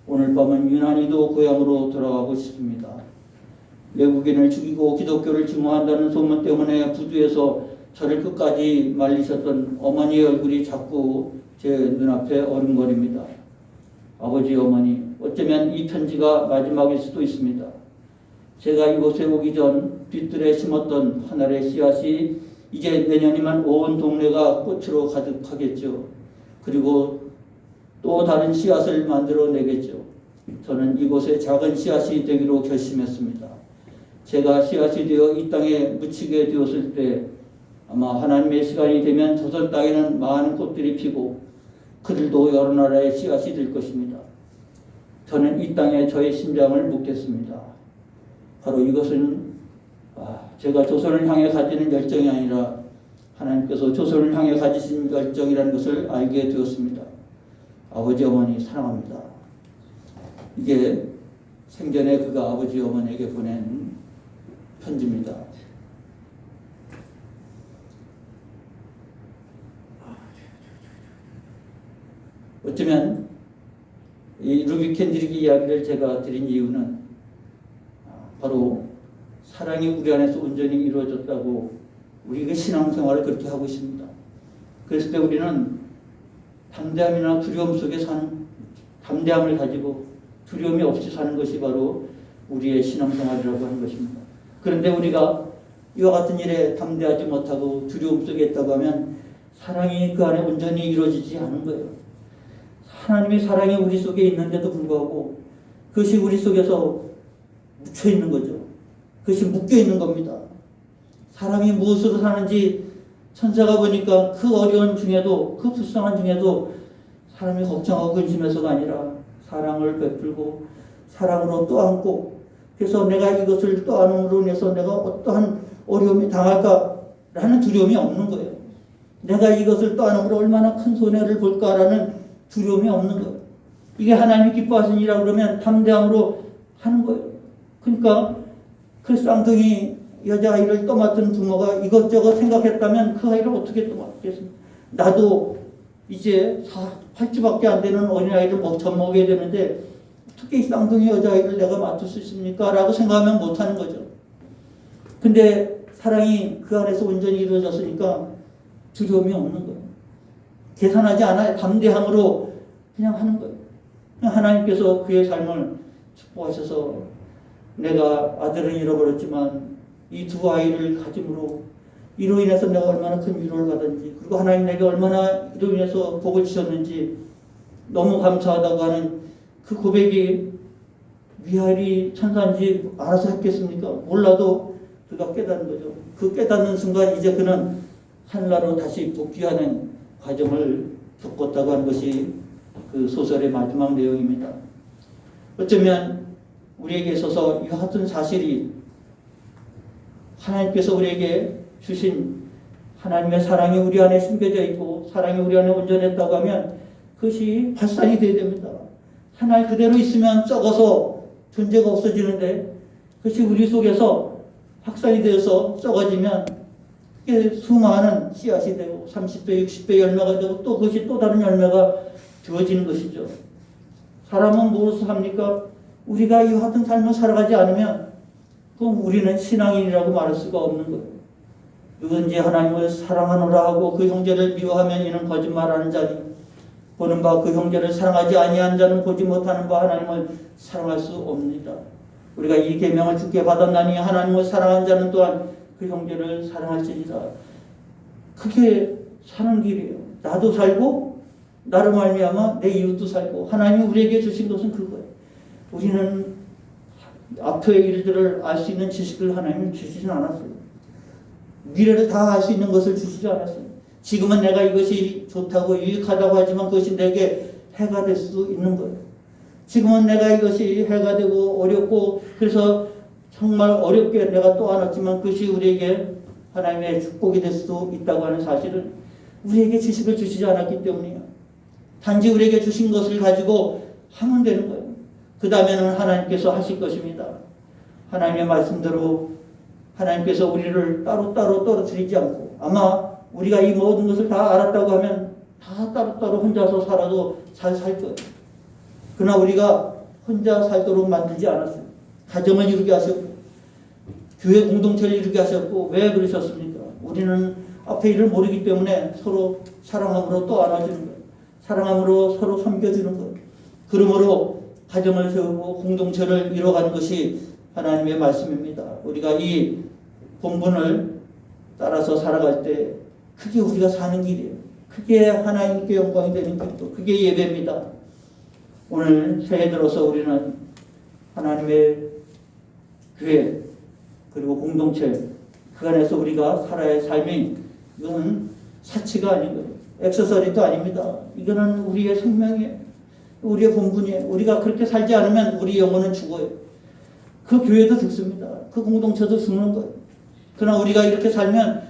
오늘 밤은 유난히도 고향으로 돌아가고 싶습니다. 외국인을 죽이고 기독교를 증오한다는 소문 때문에 부두에서 저를 끝까지 말리셨던 어머니의 얼굴이 자꾸 제 눈앞에 어른거립니다. 아버지, 어머니, 어쩌면 이 편지가 마지막일 수도 있습니다. 제가 이곳에 오기 전 뒤뜰에 심었던 하늘의 씨앗이 이제 내년이면 온 동네가 꽃으로 가득하겠죠. 그리고 또 다른 씨앗을 만들어내겠죠. 저는 이곳에 작은 씨앗이 되기로 결심했습니다. 제가 씨앗이 되어 이 땅에 묻히게 되었을 때 아마 하나님의 시간이 되면 조선 땅에는 많은 꽃들이 피고 그들도 여러 나라의 씨앗이 될 것입니다. 저는 이 땅에 저의 심장을 묻겠습니다. 바로 이것은 제가 조선을 향해 가지는 열정이 아니라 하나님께서 조선을 향해 가지신 열정이라는 것을 알게 되었습니다. 아버지, 어머니 사랑합니다. 이게 생전에 그가 아버지, 어머니에게 보낸 편지입니다. 어쩌면 이 루비 켄드릭 이야기를 제가 드린 이유는 바로 사랑이 우리 안에서 온전히 이루어졌다고 우리가 신앙생활을 그렇게 하고 있습니다. 그랬을 때 우리는 담대함이나 두려움 속에 사는, 담대함을 가지고 두려움이 없이 사는 것이 바로 우리의 신앙생활이라고 하는 것입니다. 그런데 우리가 이와 같은 일에 담대하지 못하고 두려움 속에 있다고 하면 사랑이 그 안에 온전히 이루어지지 않은 거예요. 하나님의 사랑이 우리 속에 있는데도 불구하고 그것이 우리 속에서 묻혀 있는 거죠. 그것이 묶여 있는 겁니다. 사람이 무엇으로 사는지 천사가 보니까 그 어려운 중에도, 그 불쌍한 중에도 사람이 걱정하고 근심해서가 아니라 사랑을 베풀고 사랑으로 떠안고, 그래서 내가 이것을 떠안음으로 인해서 내가 어떠한 어려움이 당할까라는 두려움이 없는 거예요. 내가 이것을 떠안음으로 얼마나 큰 손해를 볼까라는 두려움이 없는 거예요. 이게 하나님이 기뻐하시는 일이라고 그러면 담대함으로 하는 거예요. 그러니까 그 쌍둥이 여자아이를 떠맡은 부모가 이것저것 생각했다면 그 아이를 어떻게 떠맡겠습니까? 나도 이제 8주밖에 안 되는 어린아이를 젖먹여야 되는데 어떻게 이 쌍둥이 여자아이를 내가 맡을 수 있습니까? 라고 생각하면 못하는 거죠. 근데 사랑이 그 안에서 온전히 이루어졌으니까 두려움이 없는 거예요. 계산하지 않아요. 담대함으로 그냥 하는 거예요. 그냥 하나님께서 그의 삶을 축복하셔서 내가 아들은 잃어버렸지만 이 두 아이를 가짐으로 이로 인해서 내가 얼마나 큰 위로를 받았는지, 그리고 하나님 내게 얼마나 이로 인해서 복을 주셨는지 너무 감사하다고 하는 그 고백이 위아리 천사인지 알아서 했겠습니까? 몰라도 그가 깨닫는 거죠. 그 깨닫는 순간 이제 그는 하늘나라로 다시 복귀하는 과정을 겪었다고 하는 것이 그 소설의 마지막 내용입니다. 어쩌면 우리에게 있어서 이 같은 사실이 하나님께서 우리에게 주신 하나님의 사랑이 우리 안에 숨겨져 있고 사랑이 우리 안에 온전했다고 하면 그것이 발산이 되어야 됩니다. 하나님 그대로 있으면 썩어서 존재가 없어지는데 그것이 우리 속에서 확산이 되어서 썩어지면 그게 수많은 씨앗이 되고 30배, 60배 열매가 되고 또 그것이 또 다른 열매가 되어지는 것이죠. 사람은 무엇을 합니까? 우리가 이 같은 삶을 살아가지 않으면 그럼 우리는 신앙인이라고 말할 수가 없는 거예요. 누군지 하나님을 사랑하노라 하고 그 형제를 미워하면 이는 거짓말하는 자니 보는 바 그 형제를 사랑하지 아니한 자는 보지 못하는 바 하나님을 사랑할 수 없습니다. 우리가 이 계명을 주께 받았나니 하나님을 사랑한 자는 또한 그 형제를 사랑할지니라. 그게 사는 길이에요. 나도 살고 나로 말미암아 내 이웃도 살고 하나님이 우리에게 주신 것은 그거예요. 우리는 앞의 일들을 알 수 있는 지식을 하나님은 주시진 않았어요. 미래를 다 알 수 있는 것을 주시지 않았어요. 지금은 내가 이것이 좋다고 유익하다고 하지만 그것이 내게 해가 될 수도 있는 거예요. 지금은 내가 이것이 해가 되고 어렵고 그래서 정말 어렵게 내가 또 안았지만 그것이 우리에게 하나님의 축복이 될 수도 있다고 하는 사실은 우리에게 지식을 주시지 않았기 때문이에요. 단지 우리에게 주신 것을 가지고 하면 되는 거예요. 그 다음에는 하나님께서 하실 것입니다. 하나님의 말씀대로 하나님께서 우리를 따로따로 떨어뜨리지 않고 아마 우리가 이 모든 것을 다 알았다고 하면 다 따로따로 혼자서 살아도 잘 살 거예요. 그러나 우리가 혼자 살도록 만들지 않았어요. 가정을 이루게 하셨고 교회 공동체를 이루게 하셨고 왜 그러셨습니까? 우리는 앞에 일을 모르기 때문에 서로 사랑함으로 또 안아주는 거예요. 사랑함으로 서로 섬겨주는 거예요. 그러므로 가정을 세우고 공동체를 이뤄가는 것이 하나님의 말씀입니다. 우리가 이 본분을 따라서 살아갈 때 그게 우리가 사는 길이에요. 그게 하나님께 영광이 되는 길도 그게 예배입니다. 오늘 새해 들어서 우리는 하나님의 교회 그리고 공동체 그 안에서 우리가 살아야 할 삶이 이거는 사치가 아닌 거예요. 액세서리도 아닙니다. 이거는 우리의 생명이에요. 우리의 본분이에요. 우리가 그렇게 살지 않으면 우리 영혼은 죽어요. 그 교회도 죽습니다. 그 공동체도 죽는 거예요. 그러나 우리가 이렇게 살면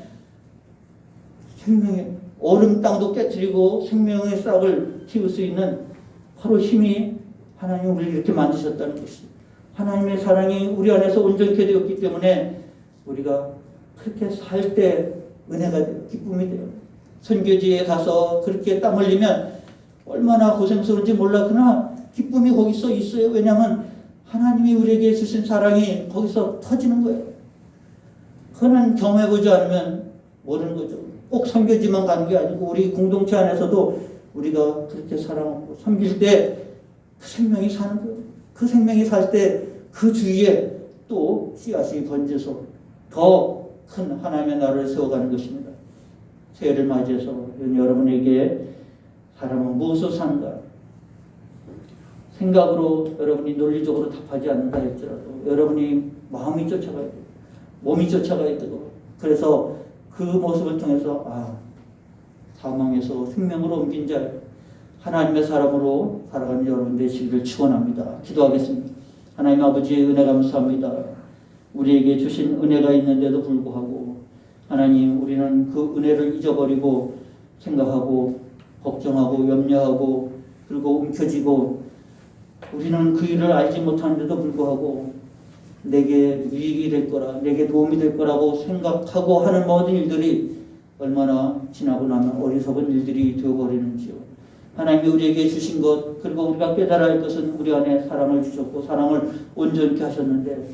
생명의 얼음 땅도 깨뜨리고 생명의 싹을 틔울 수 있는 바로 힘이 하나님 우리를 이렇게 만드셨다는 것이 하나님의 사랑이 우리 안에서 온전케 되었기 때문에 우리가 그렇게 살 때 은혜가 돼요. 기쁨이 돼요. 선교지에 가서 그렇게 땀 흘리면 얼마나 고생스러운지 몰라. 그러나 기쁨이 거기서 있어요. 왜냐하면 하나님이 우리에게 주신 사랑이 거기서 터지는 거예요. 그거는 경험해보지 않으면 모르는 거죠. 꼭 선교지만 가는 게 아니고 우리 공동체 안에서도 우리가 그렇게 사랑하고 섬길 때 그 생명이 사는 거예요. 그 생명이 살 때 그 주위에 또 씨앗이 번져서 더 큰 하나님의 나라를 세워가는 것입니다. 새해를 맞이해서 여러분에게 사람은 무엇으로 사는가? 생각으로 여러분이 논리적으로 답하지 않는다 할지라도 여러분이 마음이 쫓아가야 돼요. 몸이 쫓아가야 되고 그래서 그 모습을 통해서 사망에서 생명으로 옮긴 자 하나님의 사람으로 살아가는 여러분 되시기를 축원합니다. 기도하겠습니다. 하나님 아버지의 은혜 감사합니다. 우리에게 주신 은혜가 있는데도 불구하고 하나님 우리는 그 은혜를 잊어버리고 생각하고 걱정하고 염려하고 그리고 움켜쥐고 우리는 그 일을 알지 못하는데도 불구하고 내게 유익이 될 거라 내게 도움이 될 거라고 생각하고 하는 모든 일들이 얼마나 지나고 나면 어리석은 일들이 되어버리는지요. 하나님이 우리에게 주신 것 그리고 우리가 깨달아야 할 것은 우리 안에 사랑을 주셨고 사랑을 온전케 하셨는데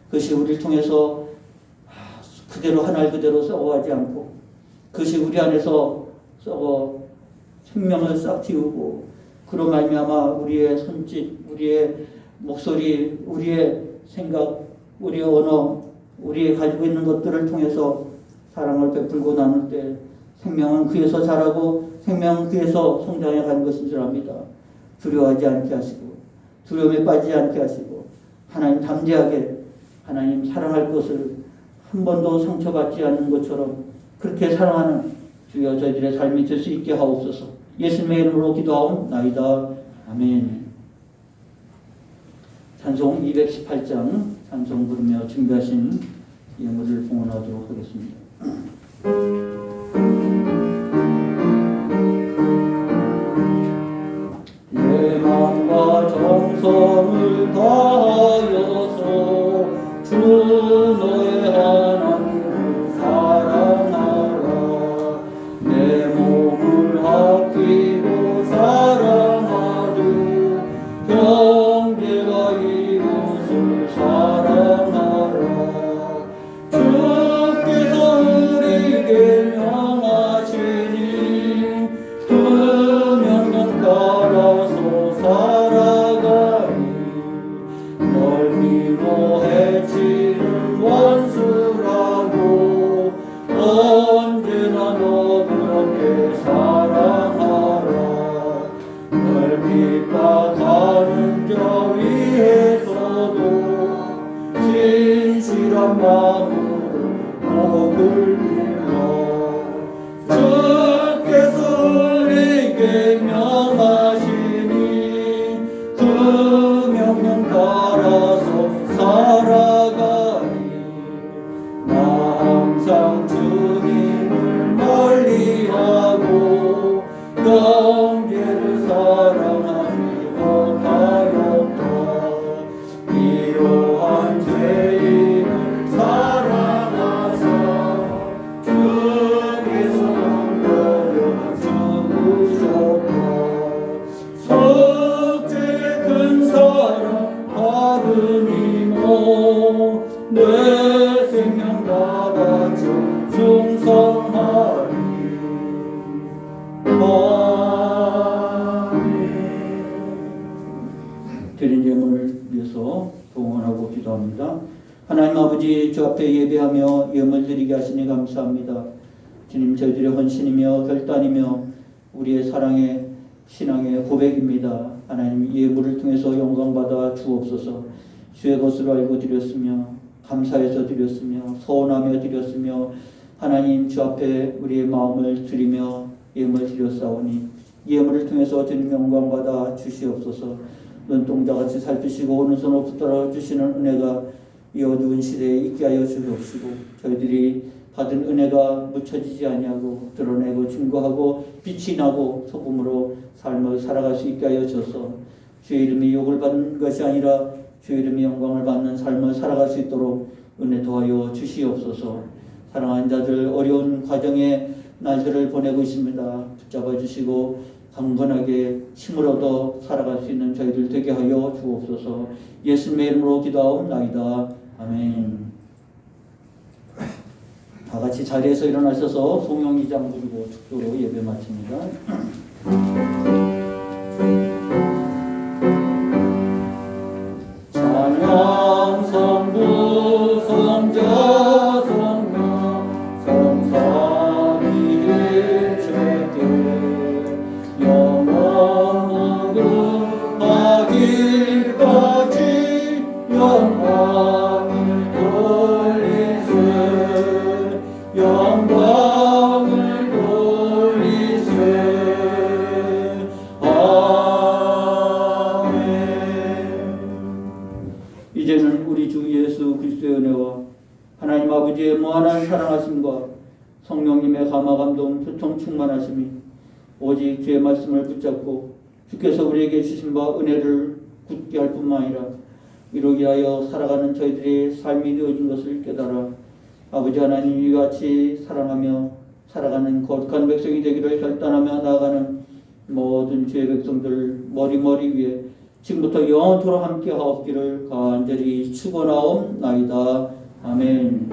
그것이 우리를 통해서 그대로 하늘 그대로 썩어가지 않고 그것이 우리 안에서 썩어 생명을 싹 틔우고 그로 말미암아 우리의 손짓, 우리의 목소리, 우리의 생각, 우리의 언어, 우리의 가지고 있는 것들을 통해서 사랑을 베풀고 나눌 때 생명은 그에서 자라고 생명은 그에서 성장해 가는 것인 줄 압니다. 두려워하지 않게 하시고 두려움에 빠지지 않게 하시고 하나님 담대하게 하나님 사랑할 것을 한 번도 상처받지 않는 것처럼 그렇게 사랑하는 주여 저희들의 삶이 될 수 있게 하옵소서. 예수님의 이름으로 기도하옵나이다. 아멘. 찬송 218장 찬송 부르며 준비하신 예물을 봉헌하도록 하겠습니다. 내 마음과 정성을 다하여서 주 너의 하나님을 사랑하라. 내 몸을 아끼고 사랑하리. 형제가 이웃을 사랑하라. 주께서 우리에게 명하시니 그 명령 따라서 살아가니 널 미워해치는 원수라고 언제나 너 그렇게 사랑하라. 널 핍박하는 자 위에서도 진실한 마음으로 복을 내 생명과 바쳐 충성하리. 드린 예물을 위해서 동원하고 기도합니다. 하나님 아버지, 주 앞에 예배하며 예물 드리게 하시니 감사합니다. 주님, 저희들의 헌신이며 결단이며 우리의 사랑의 신앙의 고백입니다. 하나님, 예물을 통해서 영광받아 주옵소서. 주의 것으로 알고 드렸으며 감사해서 드렸으며 서원하며 드렸으며 하나님 주 앞에 우리의 마음을 드리며 예물 드렸사오니 예물을 통해서 주님 영광받아 주시옵소서. 눈동자같이 살피시고 오른손으로 붙들어 주시는 은혜가 이 어두운 시대에 있게 하여 주옵시고 저희들이 받은 은혜가 묻혀지지 아니하고 드러내고 증거하고 빛이 나고 소금으로 삶을 살아갈 수 있게 하여 주셔서 주의 이름이 욕을 받는 것이 아니라 주의 이름이 영광을 받는 삶을 살아갈 수 있도록 은혜 더하여 주시옵소서. 사랑하는 자들 어려운 과정에 날들을 보내고 있습니다. 붙잡아 주시고 강건하게 힘을 얻어 살아갈 수 있는 저희들 되게 하여 주옵소서. 예수님의 이름으로 기도하옵나이다. 아멘. 다 같이 자리에서 일어나셔서 송영기장 부르고 축도로 예배 마칩니다. 찬양 성부 성자 성령 성삼위의 주께 영원으로 하기까지 영광을 돌리세 영광을 돌리세. 아멘. 이제는 우리 주 예수 그리스도의 은혜와 하나님 아버지의 무한한 사랑하심과 성령님의 감화감동 교통 충만하심이 오직 주의 말씀을 붙잡고 주께서 우리에게 주신 바 은혜를 굳게 할 뿐만 아니라 이루게 하여 살아가는 저희들의 삶이 되어진 것을 깨달아 아버지 하나님 이와 같이 사랑하며 살아가는 거룩한 백성이 되기를 결단하며 나아가는 모든 주의 백성들 머리 위에 지금부터 영원토록 함께 하옵기를 간절히 축원하옵나이다. 아멘.